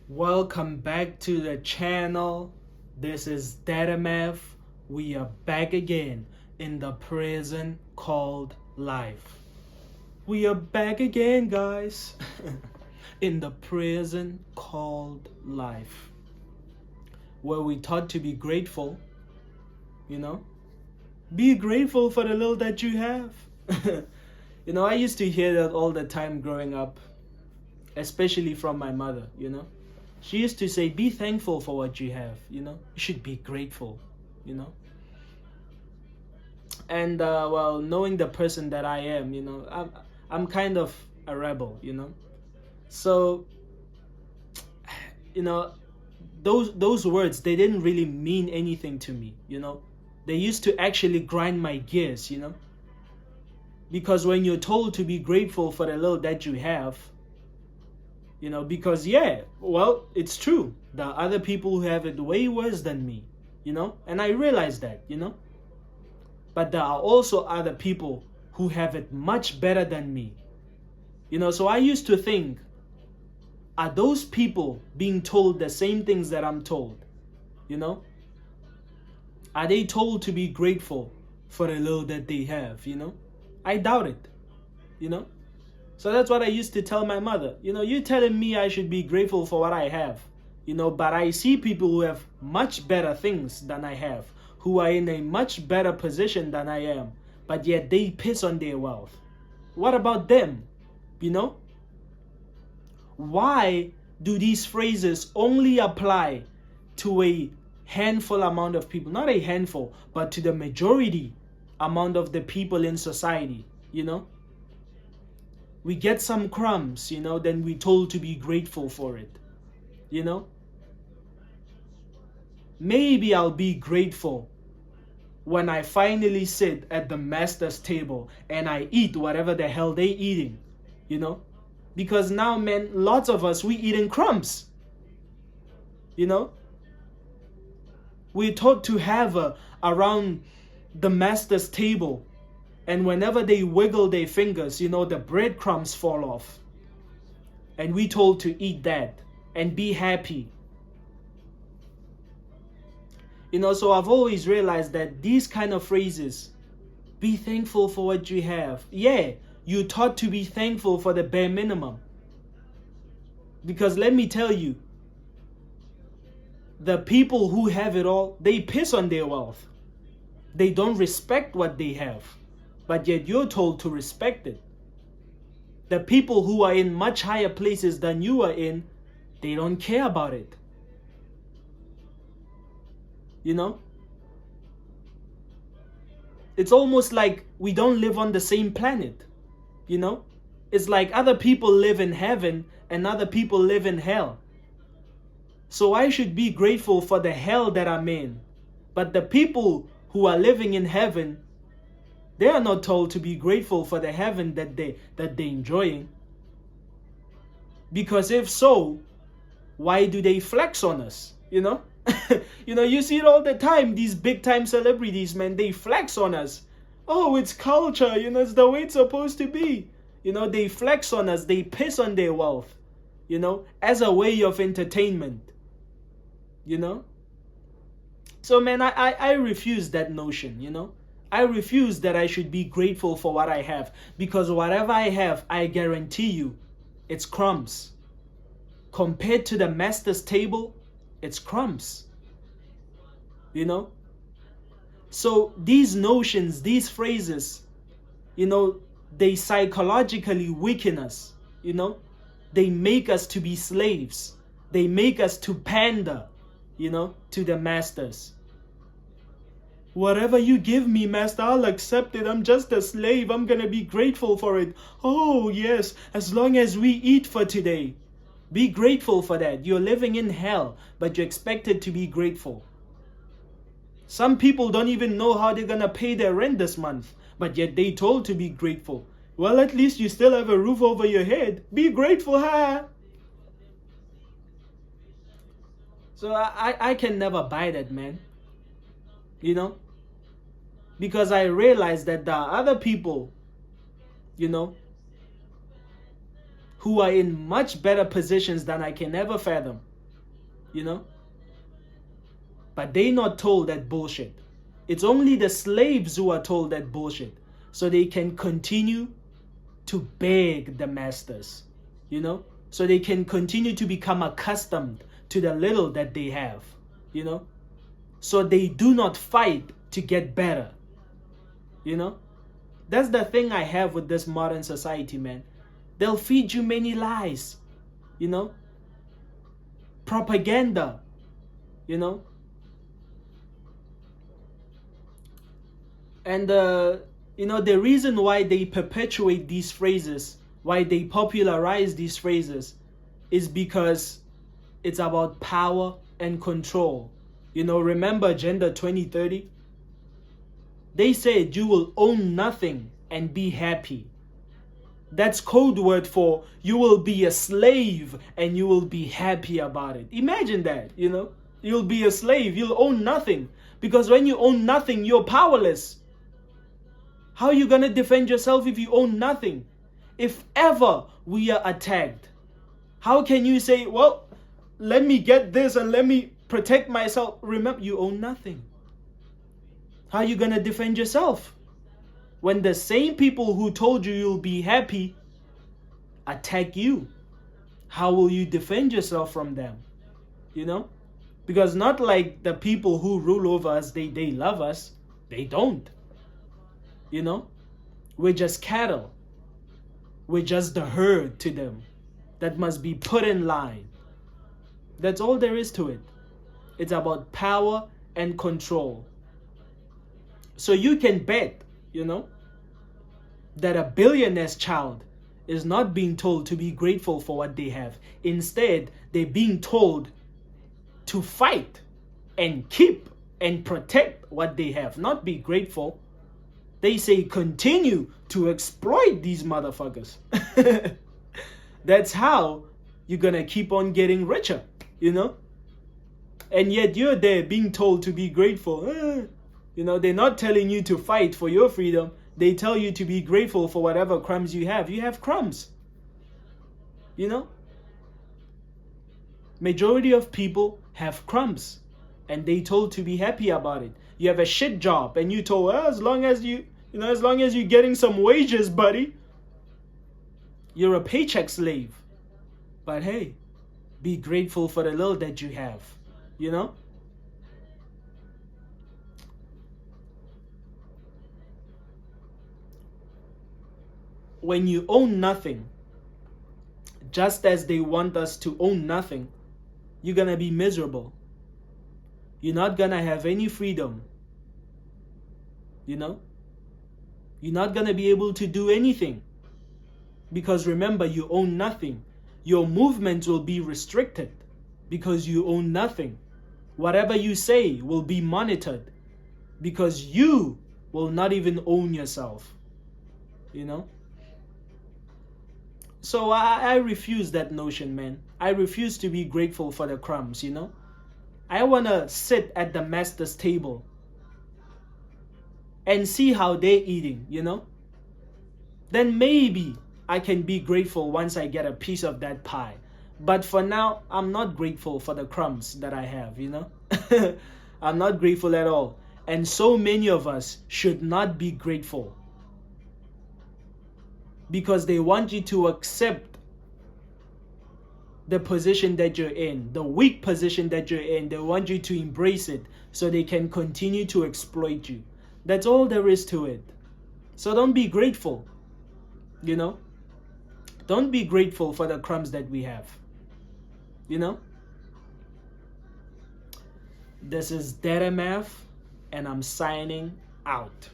Welcome back to the channel. This is DeadMf. We are back again in the prison called life. We are back again, guys, in the prison called life, where we taught to be grateful, Be grateful for the little that you have. I used to hear that all the time growing up, especially from my mother, She used to say, be thankful for what you have, You should be grateful, And, knowing the person that I am, I'm kind of a rebel, So, those words, they didn't really mean anything to me, They used to actually grind my gears, Because when you're told to be grateful for the little that you have, because it's true. There are other people who have it way worse than me, and I realize that, But there are also other people who have it much better than me, So I used to think, are those people being told the same things that I'm told, Are they told to be grateful for the little that they have, I doubt it, So that's what I used to tell my mother. You're telling me I should be grateful for what I have. But I see people who have much better things than I have, who are in a much better position than I am, but yet they piss on their wealth. What about them? Why do these phrases only apply to a handful amount of people? Not a handful, but to the majority amount of the people in society, We get some crumbs, then we're told to be grateful for it, Maybe I'll be grateful when I finally sit at the master's table and I eat whatever the hell they eating, Because now, man, lots of us, we eating crumbs, We're taught to have around the master's table. And whenever they wiggle their fingers, the breadcrumbs fall off. And we told to eat that and be happy. So I've always realized that these kind of phrases, be thankful for what you have. Yeah, you're taught to be thankful for the bare minimum. Because let me tell you, the people who have it all, they piss on their wealth. They don't respect what they have. But yet you're told to respect it. The people who are in much higher places than you are in, they don't care about it. It's almost like we don't live on the same planet. It's like other people live in heaven and other people live in hell. So I should be grateful for the hell that I'm in. But the people who are living in heaven, they are not told to be grateful for the heaven that they're enjoying. Because if so, why do they flex on us? You see it all the time. These big time celebrities, man, they flex on us. Oh, it's culture, it's the way it's supposed to be. They flex on us, they piss on their wealth, as a way of entertainment. So man, I refuse that notion, I refuse that I should be grateful for what I have, because whatever I have, I guarantee you, it's crumbs. Compared to the master's table, it's crumbs. So these notions, these phrases, they psychologically weaken us, They make us to be slaves. They make us to pander, to the masters. Whatever you give me, master, I'll accept it. I'm just a slave. I'm going to be grateful for it. Oh, yes, as long as we eat for today. Be grateful for that. You're living in hell, but you're expected to be grateful. Some people don't even know how they're going to pay their rent this month, but yet they told to be grateful. Well, at least you still have a roof over your head. Be grateful, huh? So I can never buy that, man. Because I realize that there are other people, who are in much better positions than I can ever fathom. you know. But they not told that bullshit. It's only the slaves who are told that bullshit, so they can continue to beg the masters, you know, so they can continue to become accustomed to the little that they have, you know, so they do not fight to get better, you know. That's the thing I have with this modern society, man. They'll feed you many lies, you know, propaganda, you know. And you know, the reason why they perpetuate these phrases, why they popularize these phrases, is because it's about power and control. You know, remember Agenda 2030? They said you will own nothing and be happy. That's code word for you will be a slave and you will be happy about it. Imagine that, you know. You'll be a slave, you'll own nothing. Because when you own nothing, you're powerless. How are you going to defend yourself if you own nothing? If ever we are attacked, how can you say, well, let me get this and let me protect myself? Remember, you own nothing. How are you going to defend yourself when the same people who told you you'll be happy attack you? How will you defend yourself from them? You know? Because not like the people who rule over us, they love us. They don't. You know? We're just cattle. We're just the herd to them that must be put in line. That's all there is to it. It's about power and control. So you can bet, you know, that a billionaire's child is not being told to be grateful for what they have. Instead, they're being told to fight and keep and protect what they have, not be grateful. They say continue to exploit these motherfuckers. That's how you're gonna keep on getting richer, you know? And yet you're there being told to be grateful. You know, they're not telling you to fight for your freedom. They tell you to be grateful for whatever crumbs you have. You have crumbs. You know? Majority of people have crumbs. And they told to be happy about it. You have a shit job and you told, well, as long as you're getting some wages, buddy, you're a paycheck slave. But hey, be grateful for the little that you have, you know? When you own nothing, just as they want us to own nothing, you're gonna be miserable. You're not gonna have any freedom. You know? You're not gonna be able to do anything. Because remember, you own nothing. Your movements will be restricted because you own nothing. Whatever you say will be monitored because you will not even own yourself. You know? So I refuse that notion, man. I refuse to be grateful for the crumbs, you know? I want to sit at the master's table and see how they're eating, you know? Then maybe I can be grateful once I get a piece of that pie. But for now, I'm not grateful for the crumbs that I have, you know? I'm not grateful at all. And so many of us should not be grateful. Because they want you to accept the position that you're in, the weak position that you're in. They want you to embrace it so they can continue to exploit you. That's all there is to it. So don't be grateful, you know? Don't be grateful for the crumbs that we have, you know? This is DeadMf and I'm signing out.